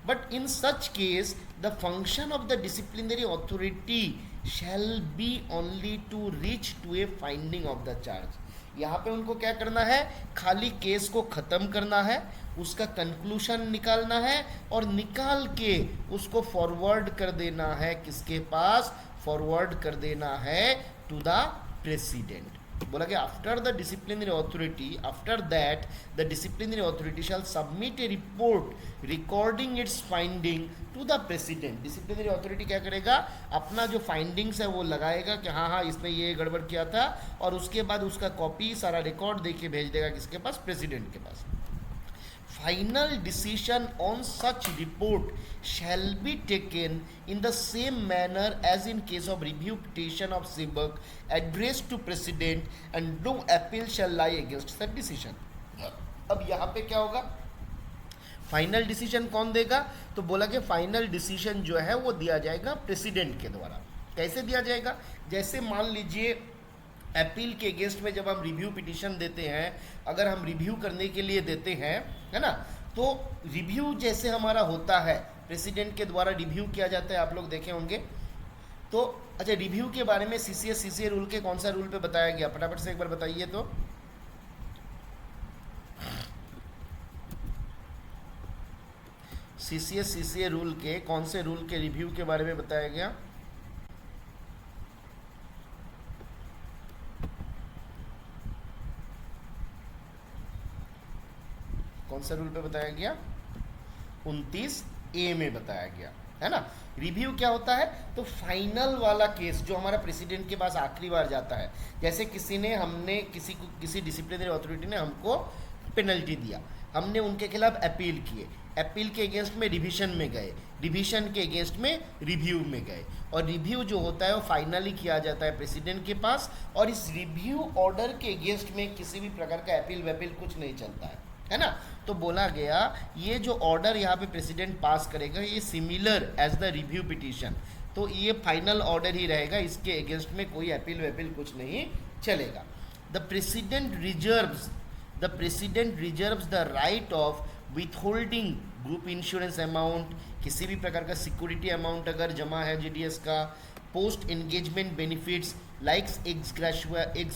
But in such case the function of the disciplinary authority shall be only to reach to a finding of the charge. यहाँ पे उनको क्या करना है, खाली केस को ख़त्म करना है, उसका कंक्लूशन निकालना है और निकाल के उसको फॉरवर्ड कर देना है. किसके पास फॉरवर्ड कर देना है? To the president. बोला कि after the disciplinary authority, after that the disciplinary authority shall submit a report recording its finding to the president. Disciplinary authority क्या करेगा, अपना जो फाइंडिंग्स है वो लगाएगा कि हाँ हाँ इसने ये गड़बड़ किया था, और उसके बाद उसका कॉपी सारा रिकॉर्ड दे के भेज देगा किसके पास? प्रेसिडेंट के पास. Final decision on such report shall be taken in the same manner as in case of review petition of SEBC addressed to President, and no appeal shall lie against that decision. अब यहाँ पे क्या होगा, फाइनल डिसीजन कौन देगा? तो बोला कि फाइनल डिसीजन जो है वो दिया जाएगा प्रेसिडेंट के द्वारा. कैसे दिया जाएगा? जैसे मान लीजिए अपील के अगेंस्ट में जब हम रिव्यू पिटीशन देते हैं, अगर हम रिव्यू करने के लिए देते हैं, है ना, तो रिव्यू जैसे हमारा होता है प्रेसिडेंट के द्वारा रिव्यू किया जाता है, आप लोग देखे होंगे. तो अच्छा, रिव्यू के बारे में सीसीए रूल के कौन सा रूल पे बताया गया, फटाफट से एक बार बताइए. तो सीसीए रूल के कौन से रूल के रिव्यू के बारे में बताया गया? कौन सा रूल पे बताया गया? 29A में बताया गया, है ना. रिव्यू क्या होता है? तो फाइनल वाला केस जो हमारा प्रेसिडेंट के पास आखिरी बार जाता है, जैसे किसी डिसिप्लिनरी अथॉरिटी ने हमको पेनल्टी दिया, हमने उनके खिलाफ अपील किए, अपील के अगेंस्ट में रिवीजन में गए, रिवीजन के अगेंस्ट में रिव्यू में गए, और रिव्यू जो होता है वो फाइनली किया जाता है प्रेसिडेंट के पास, और इस रिव्यू ऑर्डर के अगेंस्ट में किसी भी प्रकार का अपील वैपील कुछ नहीं चलता है ना. तो बोला गया ये जो ऑर्डर यहाँ पे प्रेसिडेंट पास करेगा ये similar as the review petition, तो ये फाइनल ऑर्डर ही रहेगा, इसके अगेंस्ट में कोई अपील वैपील कुछ नहीं चलेगा. The president reserves the right of withholding group insurance amount, किसी भी प्रकार का सिक्योरिटी अमाउंट अगर जमा है जीडीएस का, post engagement benefits likes ex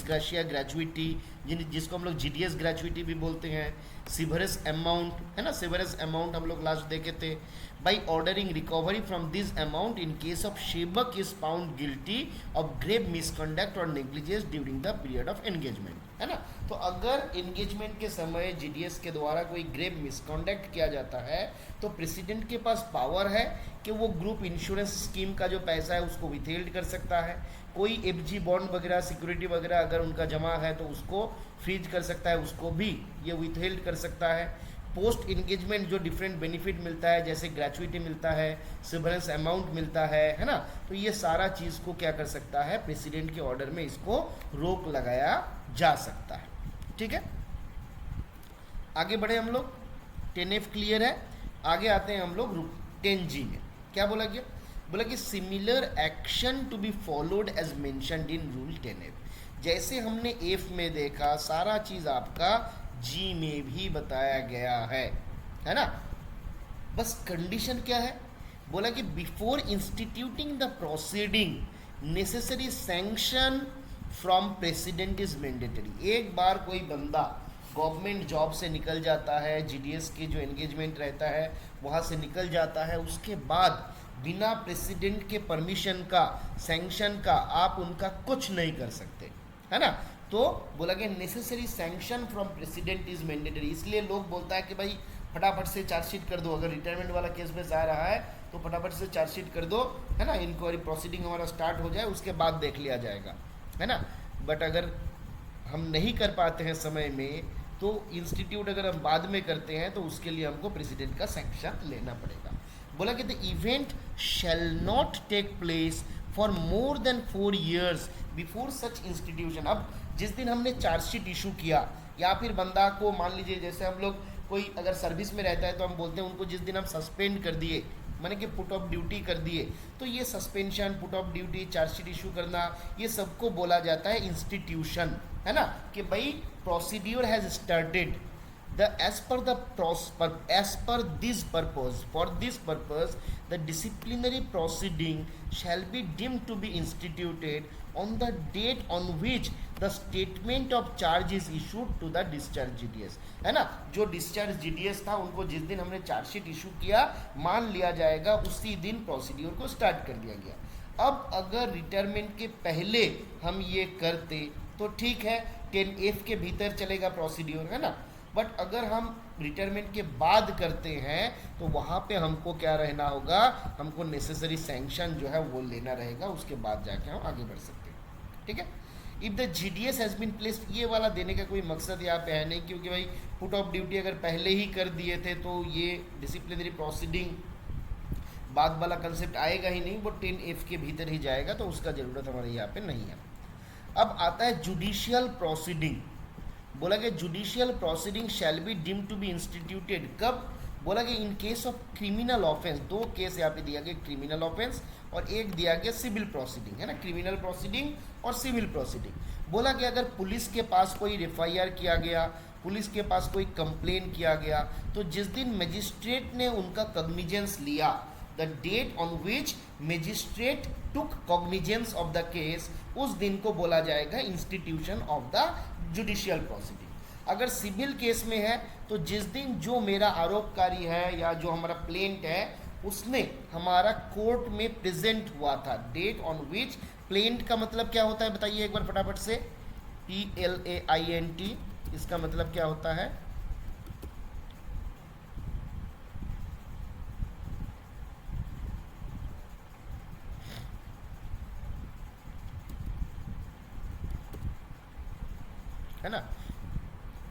gratia gratuity, जिसको हम लोग जीडीएस ग्रेजुइटी भी बोलते हैं, सिवरस अमाउंट, है ना, सिवरस अमाउंट हम लोग लास्ट देखे थे. By ordering recovery from this amount in case of sevak is found guilty of grave misconduct और negligence during the period of engagement, है ना. तो अगर एंगेजमेंट के समय जीडीएस के द्वारा कोई ग्रेव मिसकंडक्ट किया जाता है तो प्रेसिडेंट के पास पावर है कि वो ग्रुप इंश्योरेंस स्कीम का जो पैसा है उसको विथहेल्ड कर सकता है. कोई एफजी बॉन्ड वगैरह सिक्योरिटी वगैरह अगर उनका जमा है तो उसको फ्रीज कर सकता है, उसको भी ये विथहेल्ड कर सकता है. पोस्ट इंगेजमेंट जो डिफरेंट बेनिफिट मिलता है, जैसे ग्रेचुइटी मिलता है, सिवरेंस अमाउंट मिलता है ना, तो ये सारा चीज़ को क्या कर सकता है, प्रेसिडेंट के ऑर्डर में इसको रोक लगाया जा सकता है. ठीक है, आगे बढ़े हम लोग. 10F क्लियर है. आगे आते हैं हम लोग 10G में. क्या बोला गया? बोला कि similar action to be followed as mentioned in rule 10F. जैसे हमने एफ में देखा, सारा चीज़ आपका जी में भी बताया गया है ना. बस कंडीशन क्या है? बोला कि before instituting the proceeding necessary sanction from president is mandatory. एक बार कोई बंदा गवर्नमेंट जॉब से निकल जाता है, जीडीएस के जो एंगेजमेंट रहता है वहाँ से निकल जाता है, उसके बाद बिना प्रेसिडेंट के परमिशन का, सैंक्शन का आप उनका कुछ नहीं कर सकते, है ना. तो बोला कि necessary sanction from president is mandatory. इसलिए लोग बोलता है कि भाई फटाफट से चार्जशीट कर दो, अगर रिटायरमेंट वाला केस में जा रहा है तो फटाफट से चार्जशीट कर दो, है ना, इंक्वायरी प्रोसीडिंग हमारा स्टार्ट हो जाए, उसके बाद देख लिया जाएगा, है ना. बट अगर हम नहीं कर पाते हैं समय में तो इंस्टीट्यूट अगर हम बाद में करते हैं तो उसके लिए हमको प्रेसिडेंट का सैंक्शन लेना पड़ेगा. बोला कि the event shall not take place for more than 4 years before such institution. अब जिस दिन हमने चार्जशीट इशू किया या फिर बंदा को मान लीजिए, जैसे हम लोग कोई अगर सर्विस में रहता है तो हम बोलते हैं उनको जिस दिन हम सस्पेंड कर दिए माने कि पुट ऑफ ड्यूटी कर दिए, तो ये suspension, put off duty, chargesheet issue करना, ये सबको बोला जाता है इंस्टीट्यूशन, है ना, कि भाई procedure has started the as per this purpose, for this purpose the disciplinary proceeding shall be deemed to be instituted on the date on which the statement of charge is issued to the discharge GDS, है ना, जो डिस्चार्ज GDS था उनको जिस दिन हमने चार्जशीट इशू किया मान लिया जाएगा उसी दिन प्रोसीड्यूर को स्टार्ट कर दिया गया। अब अगर रिटायरमेंट के पहले हम ये करते तो ठीक है, 10F के भीतर चलेगा प्रोसीड्यूर, है ना, बट अगर हम रिटायरमेंट के बाद करते हैं तो वहाँ पे हमको क्या रहना होगा, हमको नेसेसरी सैंक्शन जो है वो लेना रहेगा, उसके बाद जाके हम आगे बढ़ सकते हैं। ठीक है, if the GDS has been placed, ये वाला देने का कोई मकसद यहाँ पे है नहीं, क्योंकि भाई पुट ऑफ ड्यूटी अगर पहले ही कर दिए थे तो ये डिसिप्लिनरी प्रोसीडिंग बाद वाला कंसेप्ट आएगा ही नहीं, वो 10F के भीतर ही जाएगा, तो उसका ज़रूरत हमारे यहाँ पे नहीं है। अब आता है जुडिशियल प्रोसीडिंग। बोला कि judicial proceeding shall be deem to be instituted, कब, बोला कि in case of criminal offence, दो केस यहाँ पे दिया गया, क्रिमिनल ऑफेंस और एक दिया गया सिविल प्रोसीडिंग, है ना, क्रिमिनल प्रोसीडिंग और सिविल प्रोसीडिंग। बोला कि अगर पुलिस के पास कोई FIR किया गया, पुलिस के पास कोई कंप्लेन किया गया, तो जिस दिन मजिस्ट्रेट ने उनका कॉग्निजेंस लिया, the date on which magistrate took cognizance of the case, उस दिन को बोला जाएगा institution of the judicial proceeding. अगर सिविल केस में है तो जिस दिन जो मेरा आरोपकारी है या जो हमारा प्लेंट है उसने हमारा कोर्ट में प्रेजेंट हुआ था, डेट ऑन विच, प्लेंट का मतलब क्या होता है बताइए एक बार फटाफट से, PLAINT, इसका मतलब क्या होता है, है ना,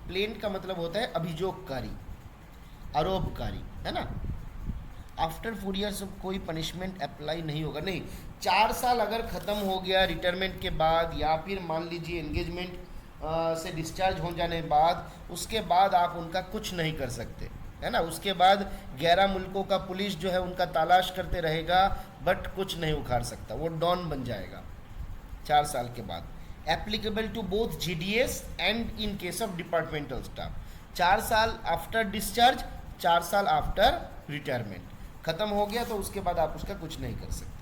प्लेंट का मतलब होता है अभियोगकारी, आरोपकारी, है ना। आफ्टर 4 ईयर्स कोई पनिशमेंट अप्लाई नहीं होगा, नहीं, 4 साल अगर ख़त्म हो गया रिटायरमेंट के बाद या फिर मान लीजिए एंगेजमेंट से डिस्चार्ज हो जाने बाद, उसके बाद आप उनका कुछ नहीं कर सकते, है ना, उसके बाद 11 मुल्कों का पुलिस जो है उनका तलाश करते रहेगा बट कुछ नहीं उखाड़ सकता, वो डॉन बन जाएगा 4 साल के बाद। Applicable to both GDS and in case of departmental staff, 4 साल आफ्टर डिस्चार्ज, 4 साल आफ्टर रिटायरमेंट, खत्म हो गया तो उसके बाद आप उसका कुछ नहीं कर सकते।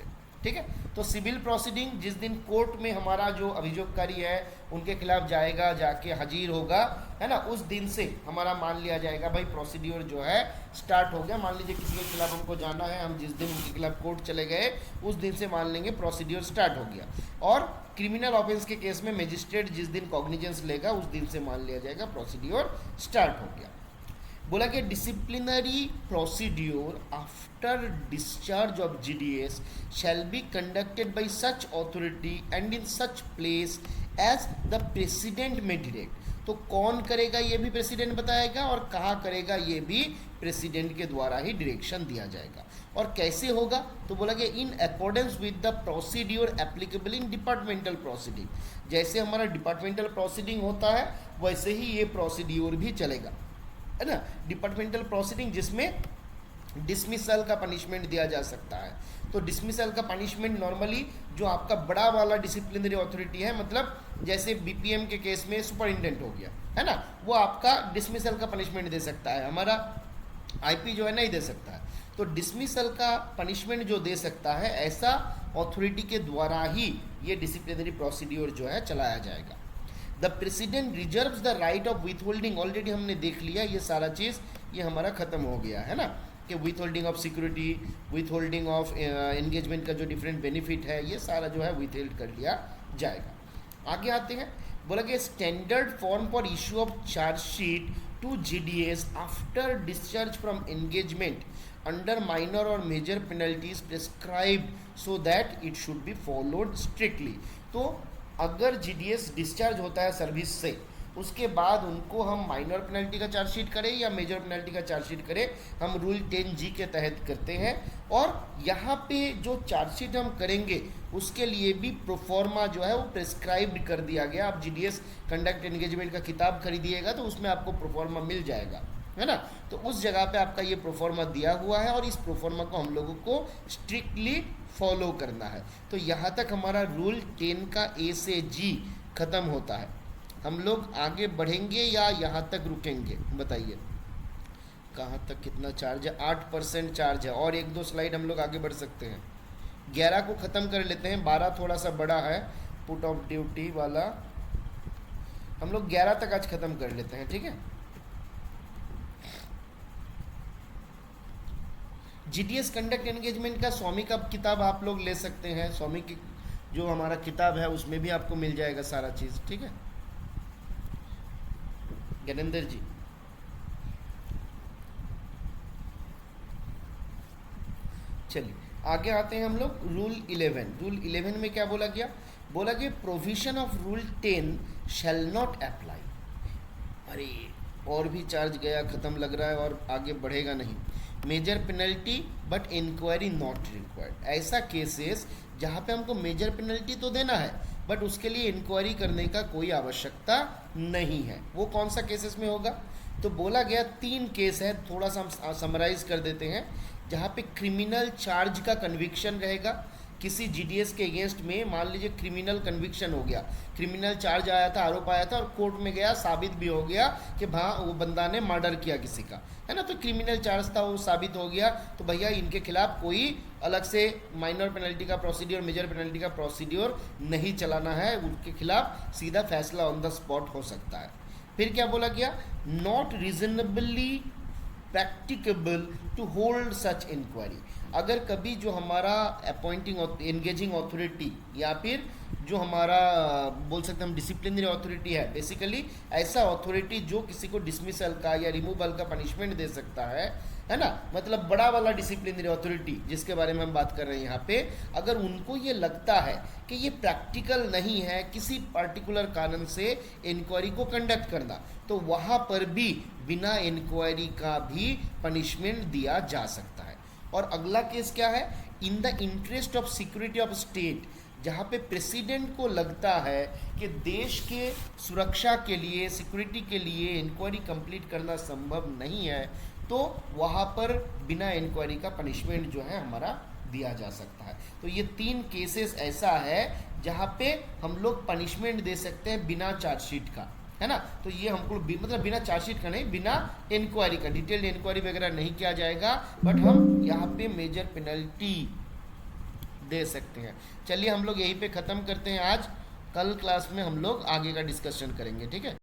ठीक है, तो सिविल प्रोसीडिंग जिस दिन कोर्ट में हमारा जो अभियोगकारी है उनके खिलाफ जाएगा, जाके हाजिर होगा, है ना, उस दिन से हमारा मान लिया जाएगा भाई प्रोसीड्यूर जो है स्टार्ट हो गया। मान लीजिए किसी के खिलाफ हमको जाना है, हम जिस दिन उनके खिलाफ कोर्ट चले गए उस दिन से मान लेंगे प्रोसीड्यूर स्टार्ट हो गया। और क्रिमिनल ऑफेंस के केस में मजिस्ट्रेट जिस दिन कॉग्निजेंस लेगा उस दिन से मान लिया जाएगा प्रोसीड्यूर स्टार्ट हो गया। बोला कि disciplinary procedure after discharge of GDS shall be conducted by such authority and in such place as the president में डायरेक्ट, तो कौन करेगा ये भी प्रेसिडेंट बताएगा और कहाँ करेगा ये भी प्रेसिडेंट के द्वारा ही डायरेक्शन दिया जाएगा। और कैसे होगा, तो बोला कि in accordance with the procedure applicable in departmental proceeding, जैसे हमारा डिपार्टमेंटल प्रोसीडिंग होता है वैसे ही ये प्रोसीड्यूर भी चलेगा, है ना। डिपार्टमेंटल प्रोसीडिंग जिसमें डिसमिसल का पनिशमेंट दिया जा सकता है, तो डिसमिसल का पनिशमेंट नॉर्मली जो आपका बड़ा वाला डिसिप्लिनरी अथॉरिटी है, मतलब जैसे BPM के केस में सुपरिटेंडेंट हो गया, है ना, वो आपका डिसमिसल का पनिशमेंट दे सकता है, हमारा IP जो है नहीं दे सकता है। तो डिसमिसल का पनिशमेंट जो दे सकता है ऐसा अथॉरिटी के द्वारा ही ये डिसिप्लिनरी प्रोसीड्यूर जो है चलाया जाएगा। The president reserves the right of withholding, already हमने देख लिया ये सारा चीज़, ये हमारा खत्म हो गया, है ना, कि विथहोल्डिंग ऑफ सिक्योरिटी, विथहोल्डिंग ऑफ एंगेजमेंट का जो डिफरेंट बेनिफिट है ये सारा जो है विथहोल्ड कर लिया जाएगा। आगे आते हैं, बोला कि standard form for issue of chargesheet to GDS after discharge from engagement under minor और major penalties prescribed so that it should be followed strictly. तो अगर GDS डिस्चार्ज होता है सर्विस से, उसके बाद उनको हम माइनर पेनल्टी का चार्जशीट करें या मेजर पेनल्टी का चार्जशीट करें, हम रूल 10G के तहत करते हैं। और यहाँ पे जो चार्जशीट हम करेंगे उसके लिए भी प्रोफॉर्मा जो है वो प्रिस्क्राइब्ड कर दिया गया। आप GDS कंडक्ट एंगेजमेंट का किताब खरीदिएगा तो उसमें आपको प्रोफॉर्मा मिल जाएगा, है ना। तो उस जगह पे आपका ये प्रोफॉर्मा दिया हुआ है और इस प्रोफॉर्मा को हम लोगों को स्ट्रिक्टली फॉलो करना है। तो यहाँ तक हमारा रूल 10 का ए से जी खत्म होता है। हम लोग आगे बढ़ेंगे या यहाँ तक रुकेंगे, बताइए। कहाँ तक कितना चार्ज है? 8% चार्ज है, और एक दो स्लाइड हम लोग आगे बढ़ सकते हैं। 11 को ख़त्म कर लेते हैं, 12 थोड़ा सा बड़ा है पुट ऑफ ड्यूटी वाला, हम लोग 11 तक आज ख़त्म कर लेते हैं, ठीक है। जीटीएस कंडक्ट एंगेजमेंट का स्वामी का किताब आप लोग ले सकते हैं, स्वामी की जो हमारा किताब है उसमें भी आपको मिल जाएगा सारा चीज़, ठीक है ज्ञानेंद्र जी। चलिए आगे आते हैं हम लोग रूल 11। रूल 11 में क्या बोला गया? बोला कि provision of rule 10 shall not apply. अरे और भी चार्ज गया, ख़त्म लग रहा है और आगे बढ़ेगा नहीं। Major penalty but inquiry not required. ऐसा केसेस जहाँ पे हमको मेजर पेनल्टी तो देना है बट उसके लिए इंक्वायरी करने का कोई आवश्यकता नहीं है, वो कौन सा केसेस में होगा? तो बोला गया 3 केस है, थोड़ा सा हम समराइज कर देते हैं। जहाँ पे क्रिमिनल चार्ज का कन्विक्शन रहेगा किसी जीडीएस के अगेंस्ट में, मान लीजिए क्रिमिनल कन्विक्शन हो गया, क्रिमिनल चार्ज आया था, आरोप आया था और कोर्ट में गया, साबित भी हो गया कि हाँ वो बंदा ने मर्डर किया किसी का, है ना। तो क्रिमिनल चार्ज था, वो साबित हो गया, तो भैया इनके खिलाफ कोई अलग से माइनर पेनल्टी का प्रोसीड्योर, मेजर पेनल्टी का प्रोसीड्योर नहीं चलाना है, उनके खिलाफ सीधा फैसला ऑन द स्पॉट हो सकता है। फिर क्या बोला गया? Not reasonably practicable to hold such inquiry. अगर कभी जो हमारा अपॉइंटिंग एंगेजिंग अथॉरिटी या फिर जो हमारा बोल सकते हैं हम डिसिप्लिनरी अथॉरिटी है, बेसिकली ऐसा अथॉरिटी जो किसी को डिसमिसल का या रिमूवल का पनिशमेंट दे सकता है ना, मतलब बड़ा वाला डिसिप्लिनरी अथॉरिटी जिसके बारे में हम बात कर रहे हैं यहाँ पे, अगर उनको ये लगता है कि ये प्रैक्टिकल नहीं है किसी पर्टिकुलर कारण से इंक्वायरी को कंडक्ट करना, तो वहाँ पर भी बिना इंक्वायरी का भी पनिशमेंट दिया जा सकता है। और अगला केस क्या है? In the interest of security of state, जहाँ पे प्रेसिडेंट को लगता है कि देश के सुरक्षा के लिए, सिक्योरिटी के लिए इंक्वायरी कंप्लीट करना संभव नहीं है, तो वहाँ पर बिना इंक्वायरी का पनिशमेंट जो है हमारा दिया जा सकता है। तो ये 3 केसेस ऐसा है जहाँ पे हम लोग पनिशमेंट दे सकते हैं बिना चार्जशीट का, है ना। तो ये हमको मतलब बिना चार्जशीट का नहीं, बिना इंक्वायरी का, डिटेल्ड इंक्वायरी वगैरह नहीं किया जाएगा, बट हम यहाँ पे मेजर पेनल्टी दे सकते हैं। चलिए हम लोग यहीं पे ख़त्म करते हैं आज, कल क्लास में हम लोग आगे का डिस्कशन करेंगे, ठीक है।